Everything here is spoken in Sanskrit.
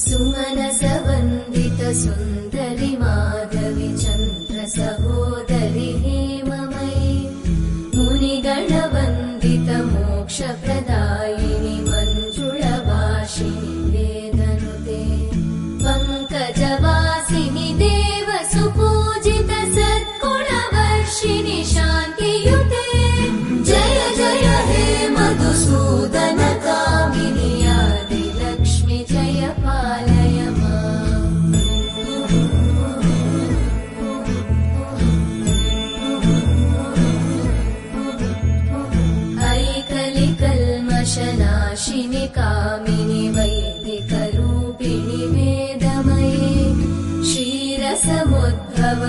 सुमनसवन्दित सुन्दरि माधवि चन्द्र सहोदरि हेममयि मुनिगणवन्दित मोक्षप्रदायिनि मञ्जुळभाषिणि वेदनुते पङ्कजवासिनि देव सुपूजित सद्गुणवर्षिणि शान्तियुते जय जय हे मधुसूदन कामिनि आदिलक्ष्मि जय पालय माम् ऐकलिकल्मषनाशिनि कामिनि वैदिकरूपिणि वेदमये क्षीरसमुद्भव